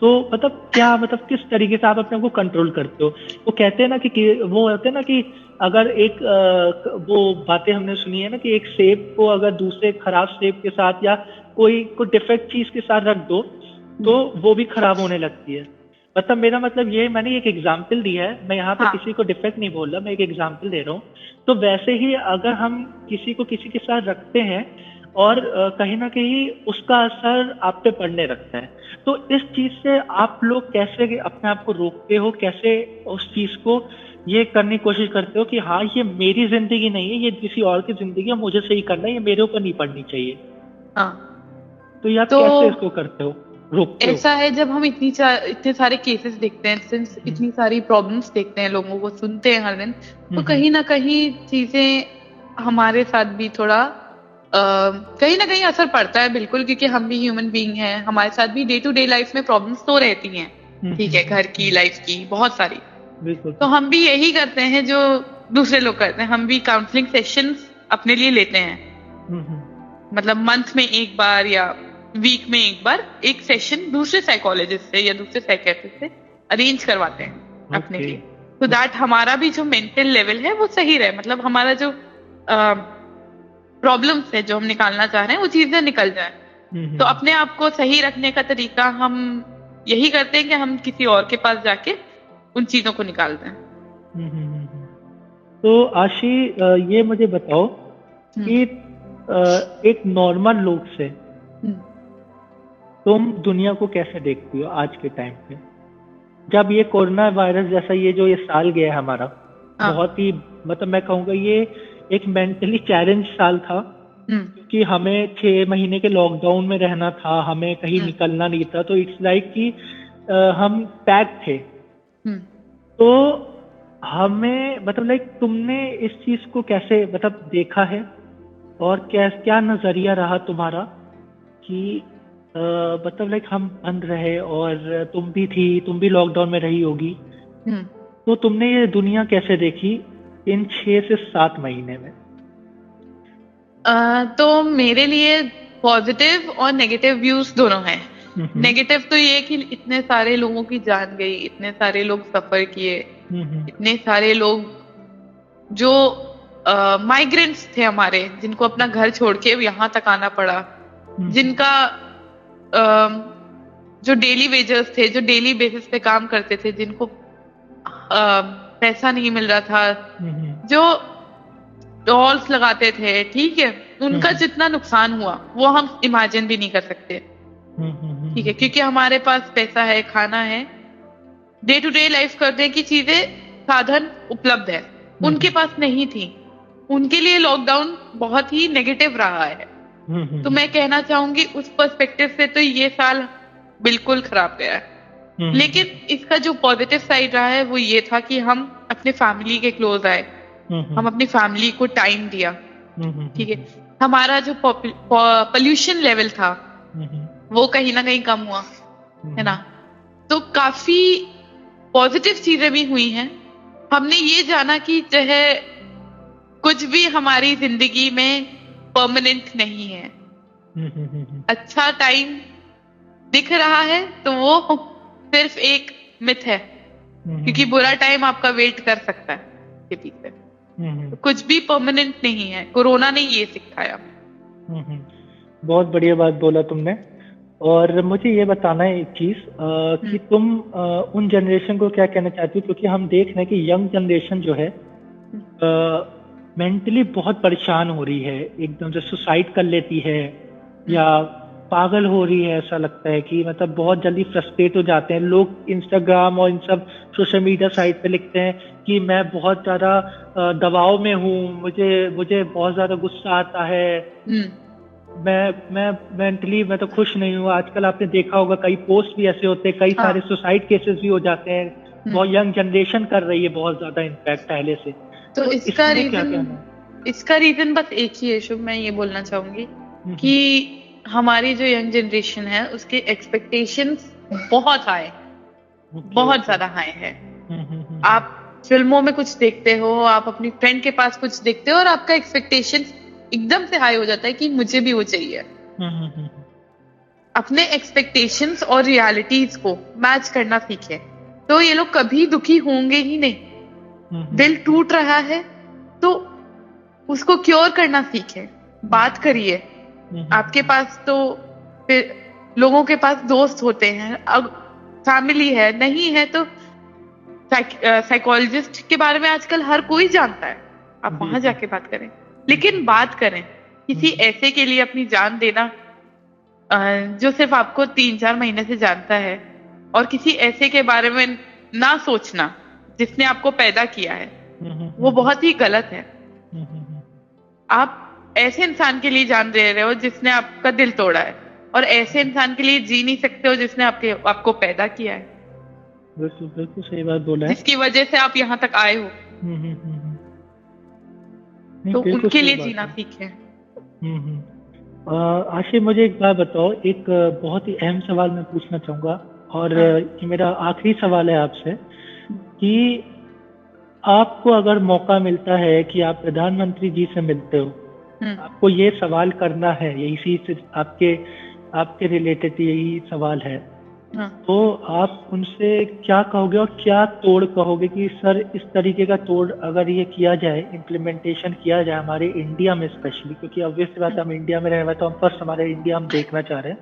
तो मतलब किस तरीके से आप अपने को कंट्रोल करते हो? वो कहते हैं ना कि वो होते हैं ना कि अगर एक वो बातें हमने सुनी है ना कि एक सेब को अगर दूसरे खराब सेब के साथ या कोई डिफेक्ट चीज के साथ रख दो तो वो भी खराब होने लगती है। मतलब मेरा मतलब ये, मैंने एक एग्जाम्पल दी है, मैं यहाँ पे किसी को डिफेक्ट नहीं बोल रहा, मैं एक एग्जाम्पल दे रहा हूँ। तो वैसे ही अगर हम किसी को किसी के साथ रखते हैं और कहीं ना कहीं उसका असर आप पे पड़ने लगता है, तो इस चीज से आप लोग कैसे अपने आप को रोकते हो? कैसे उस चीज को ये करने की कोशिश करते हो कि हाँ ये मेरी जिंदगी नहीं है, ये किसी और की जिंदगी है, मुझे सही करना है, ये मेरे ऊपर नहीं पड़नी चाहिए? तो ये आप कैसे इसको करते हो, रोकते हो? ऐसा है, जब हम इतने सारे केसेस देखते हैं, सिंस इतनी सारी प्रॉब्लम्स देखते हैं, लोगों को सुनते हैं हर दिन, तो कहीं ना कहीं चीजें हमारे साथ भी थोड़ा कहीं ना कहीं असर पड़ता है, बिल्कुल, क्योंकि हम भी ह्यूमन बीइंग हैं, हमारे साथ भी डे टू डे लाइफ में प्रॉब्लम्स तो रहती हैं, ठीक है, घर की, लाइफ की, बहुत सारी। तो हम भी यही करते हैं जो दूसरे लोग करते हैं, हम भी काउंसलिंग सेशंस अपने लिए लेते हैं। मतलब मंथ में एक बार या वीक में एक बार एक सेशन दूसरे साइकोलॉजिस्ट से या दूसरे साइकियाट्रिस्ट से अरेंज करवाते हैं अपने लिए, तो दैट हमारा भी जो मेंटल लेवल है वो सही रहे, मतलब हमारा जो प्रॉब्लम्स है जो हम निकालना चाह रहे हैं वो चीजें निकल जाए। तो अपने आप को सही रखने का तरीका हम यही करते हैं कि हम किसी और के पास जाके उन चीजों को निकालते हैं। तो आशी, ये मुझे बताओ कि एक नॉर्मल लोग से तुम दुनिया को कैसे देखती हो आज के टाइम पे, जब ये कोरोना वायरस जैसा ये जो ये साल गया है हमारा, बहुत ही मतलब मैं कहूँगा ये एक मेंटली चैलेंज साल था, क्योंकि हमें 6 महीने के लॉकडाउन में रहना था, हमें कहीं निकलना नहीं था, तो इट्स लाइक कि हम पैक थे। तो हमें मतलब लाइक तुमने इस चीज को कैसे मतलब देखा है, और क्या क्या नजरिया रहा तुम्हारा कि मतलब लाइक हम बंद रहे और तुम भी लॉकडाउन में रही होगी, हम्म तो तुमने ये दुनिया कैसे देखी इन 6 से 7 महीने में? तो मेरे लिए पॉजिटिव और नेगेटिव व्यूज दोनों हैं। हम्म। नेगेटिव तो ये कि इतने सारे लोगों की जान गई, इतने सारे लोग सफर किए, हम्म। इतने सारे लोग जो माइग्रेंट्स थे हमारे, जिनको अपना घर छोड़ के यहाँ तक आना पड़ा, हम्म। जिनका अम, जो डेली वेजर्स थे, जो डेली बेसिस पे काम करते थे, जिनको पैसा नहीं मिल रहा था, हम्म। जो स्टॉल्स लगाते थे, ठीक है, उनका हम्म। जितना नुकसान हुआ वो हम इमेजिन भी नहीं कर सकते। ठीक है, क्योंकि हमारे पास पैसा है, खाना है, डे टू डे लाइफ करने की चीजें, साधन उपलब्ध है, उनके पास नहीं थी। उनके लिए लॉकडाउन बहुत ही नेगेटिव रहा है। तो मैं कहना चाहूंगी उस पर्सपेक्टिव से तो ये साल बिल्कुल खराब गया है। लेकिन इसका जो पॉजिटिव साइड रहा है वो ये था कि हम अपने फैमिली के क्लोज आए, हम अपनी फैमिली को टाइम दिया। ठीक है, हमारा जो पोल्यूशन लेवल था वो कहीं ना कहीं कम हुआ, है ना। तो काफी पॉजिटिव चीजें भी हुई हैं। हमने ये जाना कि चाहे कुछ भी हमारी जिंदगी में परमानेंट नहीं है। अच्छा टाइम दिख रहा है तो वो सिर्फ एक मिथ है, क्योंकि बुरा टाइम आपका वेट कर सकता है के पीछे। तो कुछ भी परमानेंट नहीं है, कोरोना ने ये सिखाया। बहुत बढ़िया बात बोला तुमने। और मुझे ये बताना है एक चीज कि तुम उन जनरेशन को क्या कहना चाहती हो, क्योंकि हम देख रहे हैं कि यंग जनरेशन जो है मेंटली बहुत परेशान हो रही है, एकदम से सुसाइड कर लेती है या पागल हो रही है। ऐसा लगता है कि मतलब बहुत जल्दी फ्रस्ट्रेट हो जाते हैं लोग। इंस्टाग्राम और इन सब सोशल मीडिया साइट पे लिखते हैं कि मैं बहुत ज्यादा दबाव में हूँ, मुझे मुझे बहुत ज्यादा गुस्सा आता है, मैं मेंटली मैं तो खुश नहीं हूँ। आजकल आपने देखा होगा कई पोस्ट भी ऐसे होते हैं, कई सारे सुसाइड केसेस भी हो जाते हैं। बहुत यंग जनरेशन कर रही है बहुत ज्यादा इम्पैक्ट पहले से। तो इसका इसमें क्या कहना है? इसका रीजन बस एक ही है शुभ, मैं ये बोलना चाहूंगी कि हमारी जो यंग जनरेशन है उसके एक्सपेक्टेशंस बहुत हाई, बहुत ज्यादा हाई है। आप फिल्मों में कुछ देखते हो, आप अपनी फ्रेंड के पास कुछ देखते हो और आपका एक्सपेक्टेशन एकदम से हाई हो जाता है कि मुझे भी वो चाहिए। अपने एक्सपेक्टेशंस और रियलिटीज को मैच करना सीखे तो ये लोग कभी दुखी होंगे ही नहीं। दिल टूट रहा है तो उसको क्योर करना सीखे, बात करिए। आपके पास तो फिर लोगों के पास दोस्त होते हैं, अब फैमिली है, नहीं है तो साइकोलॉजिस्ट के बारे में आजकल हर कोई जानता है, आप वहां जाके बात करें। लेकिन बात करें, किसी ऐसे के लिए अपनी जान देना जो सिर्फ आपको 3-4 महीने से जानता है, और किसी ऐसे के बारे में ना सोचना जिसने आपको पैदा किया है, वो बहुत ही गलत है। आप ऐसे इंसान के लिए जान दे रहे हो जिसने आपका दिल तोड़ा है, और ऐसे इंसान के लिए जी नहीं सकते हो जिसने आपको पैदा किया है। बिल्कुल बिल्कुल सही बात बोला है, जिसकी वजह से आप यहाँ तक आए हो। तो उनके लिए जीना सीखें। आशीष, मुझे एक बात बताओ, एक बहुत ही अहम सवाल मैं पूछना चाहूंगा, और ये मेरा आखिरी सवाल है आपसे कि आपको अगर मौका मिलता है कि आप प्रधानमंत्री जी से मिलते हो, आपको ये सवाल करना है, यही से आपके रिलेटेड यही सवाल है, तो आप उनसे क्या कहोगे और क्या तोड़ कहोगे कि सर इस तरीके का तोड़ अगर ये किया जाए, इम्प्लीमेंटेशन किया जाए हमारे इंडिया में स्पेशली, क्योंकि ऑब्वियसली बात है हम इंडिया में रहने वाले, तो हम फर्स्ट हमारे इंडिया हम देखना चाह रहे हैं,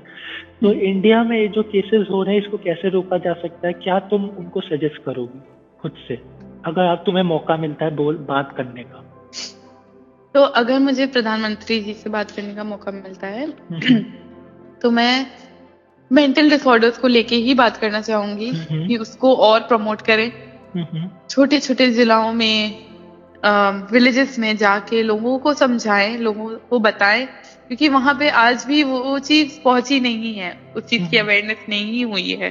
तो इंडिया में जो केसेस हो रहे हैं इसको कैसे रोका जा सकता है? क्या तुम उनको सजेस्ट करोगी खुद से, अगर तुम्हें मौका मिलता है बात करने का? तो अगर मुझे प्रधानमंत्री जी से बात करने का मौका मिलता है तो मैं मेंटल डिसऑर्डर्स को लेके ही बात करना चाहूंगी कि उसको और प्रमोट करें। छोटे छोटे जिलाओं में, विलेजेस में जाके लोगों को समझाएं, लोगों को बताएं, क्योंकि वहां पे आज भी वो चीज पहुंची नहीं है, उस चीज की अवेयरनेस नहीं हुई है।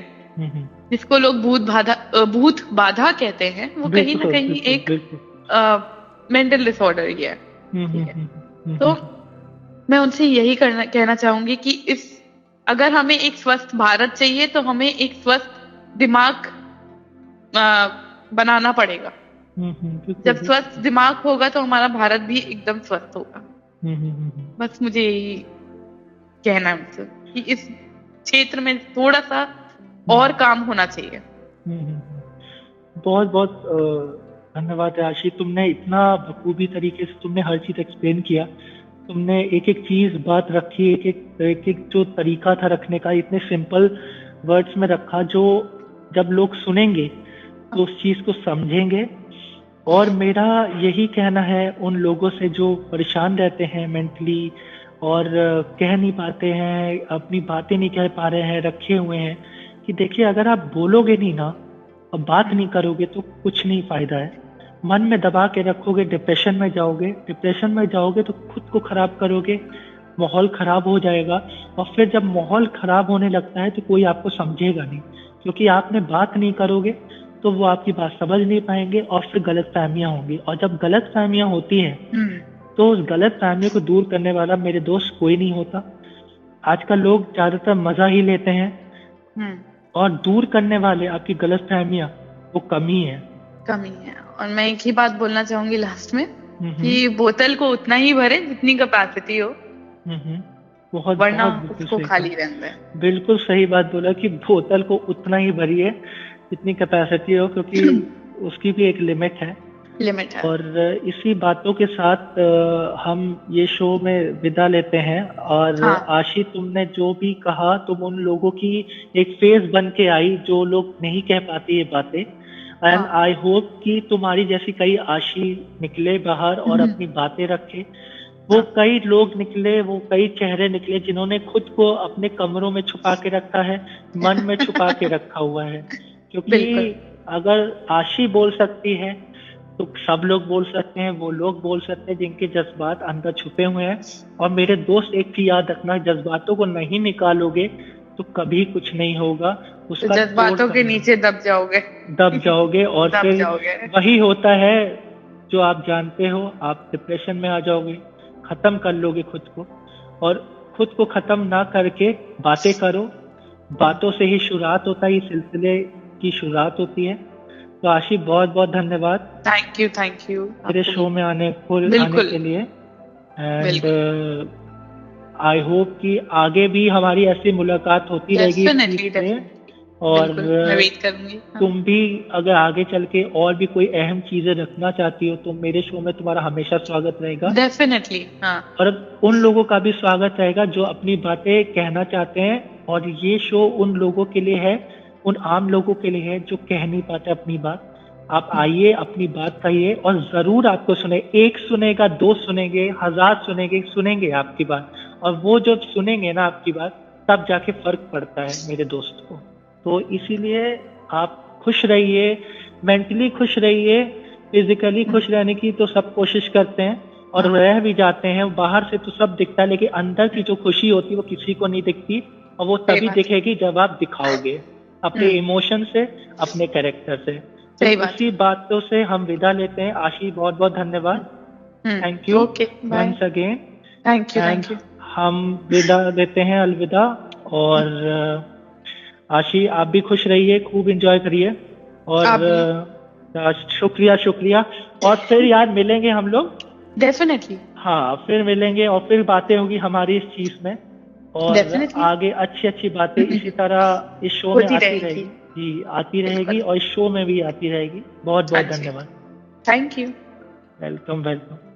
जिसको लोग भूत बाधा कहते हैं, वो कहीं ना बिल्कुल कहीं बिल्कुल एक बिल्कुल। मेंटल डिसऑर्डर ही है। ठीक है, तो हम्म। मैं उनसे यही कहना चाहूंगी कि अगर हमें एक स्वस्थ भारत चाहिए तो हमें एक स्वस्थ दिमाग बनाना पड़ेगा। बिल्कुल जब स्वस्थ बिल्कुल। दिमाग होगा तो हमारा भारत भी एकदम स्वस्थ होगा। हम्म। बस मुझे यही कहना है उनसे कि इस क्षेत्र में थोड़ा सा और काम होना चाहिए। बहुत बहुत धन्यवाद राशि, तुमने इतना बखूबी तरीके से तुमने हर चीज एक्सप्लेन किया। तुमने एक एक चीज बात रखी, एक एक जो तरीका था रखने का, इतने सिंपल वर्ड्स में रखा जो जब लोग सुनेंगे तो उस चीज को समझेंगे। और मेरा यही कहना है उन लोगों से जो परेशान रहते हैं मेंटली और कह नहीं पाते हैं, अपनी बातें नहीं कह पा रहे हैं, रखे हुए हैं, कि देखिए अगर आप बोलोगे नहीं ना और बात नहीं करोगे तो कुछ नहीं फायदा है। मन में दबा के रखोगे, डिप्रेशन में जाओगे, डिप्रेशन में जाओगे तो खुद को खराब करोगे, माहौल खराब हो जाएगा। और फिर जब माहौल खराब होने लगता है तो कोई आपको समझेगा नहीं, क्योंकि आपने बात नहीं करोगे तो वो आपकी बात समझ नहीं पाएंगे और फिर गलत फहमियाँ होंगी। और जब गलत फहमियाँ होती हैं तो उस गलत फहमियों को दूर करने वाला मेरे दोस्त कोई नहीं होता। आजकल लोग ज्यादातर मजा ही लेते हैं और दूर करने वाले आपकी गलत फहमियाँ वो कमी है। और मैं एक ही बात बोलना चाहूंगी लास्ट में कि हम्म। बोतल को उतना ही भरे जितनी कैपेसिटी हो, बहुत वरना बहुत बिल्कुल उसको सही खाली कहा। रहने दें। बिल्कुल सही बात बोला कि बोतल को उतना ही भरिए जितनी कैपेसिटी हो, क्योंकि उसकी भी एक लिमिट है। लिमिट है। और इसी बातों के साथ हम ये शो में विदा लेते हैं। और हाँ। आशी, तुमने जो भी कहा, तुम उन लोगों की एक फेस बन के आई जो लोग नहीं कह पाती ये बातें। एंड हाँ। आई होप कि तुम्हारी जैसी कई आशी निकले बाहर और अपनी बातें रखे। वो हाँ। कई लोग निकले, वो कई चेहरे निकले जिन्होंने खुद को अपने कमरों में छुपा के रखा है, मन में छुपा के रखा हुआ है। क्योंकि बिल्कुल। अगर आशी बोल सकती है तो सब लोग बोल सकते हैं, वो लोग बोल सकते हैं जिनके जज्बात अंदर छुपे हुए हैं। और मेरे दोस्त, एक चीज याद रखना, जज्बातों को नहीं निकालोगे तो कभी कुछ नहीं होगा, तो उसका तोड़ जज्बातों के करना, नीचे दब जाओगे। दब जाओगे। और दब फिर जाओगे। वही होता है जो आप जानते हो, आप डिप्रेशन में आ जाओगे, खत्म कर लोगे खुद को। और खुद को खत्म ना करके बातें करो, बातों से ही शुरुआत होता है, इस सिलसिले की शुरुआत होती है। तो आशी, बहुत बहुत धन्यवाद थैंक यू मेरे आपको भी। शो में आने बिल्कुल। के लिए। एंड बिल्कुल। आई होप कि आगे भी हमारी ऐसी मुलाकात होती रहेगी इस चीज डेफिनेटली पे। डेफिनेटली। और बिल्कुल, मैं वेट करूंगी। हाँ। तुम भी अगर आगे चल के और भी कोई अहम चीजें रखना चाहती हो तो मेरे शो में तुम्हारा हमेशा स्वागत रहेगा। डेफिनेटली। हाँ। और उन लोगों का भी स्वागत रहेगा जो अपनी बातें कहना चाहते हैं। और ये शो उन लोगों के लिए है, उन आम लोगों के लिए है जो कह नहीं पाते अपनी बात। आप आइए, अपनी बात कहिए और जरूर आपको सुने। एक सुनेगा, दो सुनेंगे, हजार सुनेंगे, सुनेंगे आपकी बात। और वो जब सुनेंगे ना आपकी बात, तब जाके फर्क पड़ता है मेरे दोस्त को। तो इसीलिए आप खुश रहिए, मेंटली खुश रहिए। फिजिकली खुश रहने की तो सब कोशिश करते हैं और रह भी जाते हैं। बाहर से तो सब दिखता है, लेकिन अंदर की जो खुशी होती है वो किसी को नहीं दिखती। और वो सही तभी बात। दिखेगी जब आप दिखाओगे अपने इमोशन से, अपने कैरेक्टर से। तो सही बात। इसी बातों से हम विदा लेते हैं। आशी, बहुत बहुत धन्यवाद। Thank you okay, bye. Once again. Thank and you. हम विदा देते हैं, अलविदा। और आशी, आप भी खुश रहिए, खूब एंजॉय करिए। और आप भी। शुक्रिया शुक्रिया। और फिर यार मिलेंगे हम लोग। डेफिनेटली। हाँ, फिर मिलेंगे और फिर बातें होगी हमारी इस चीज में। और डेफिनेटली आगे अच्छी अच्छी बातें इसी तरह इस शो में होती आती रहेगी। रहेगी। जी, आती रहेगी बिल्कुल। और इस शो में भी आती रहेगी। बहुत बहुत हाँ जी। धन्यवाद। Thank you. Welcome welcome.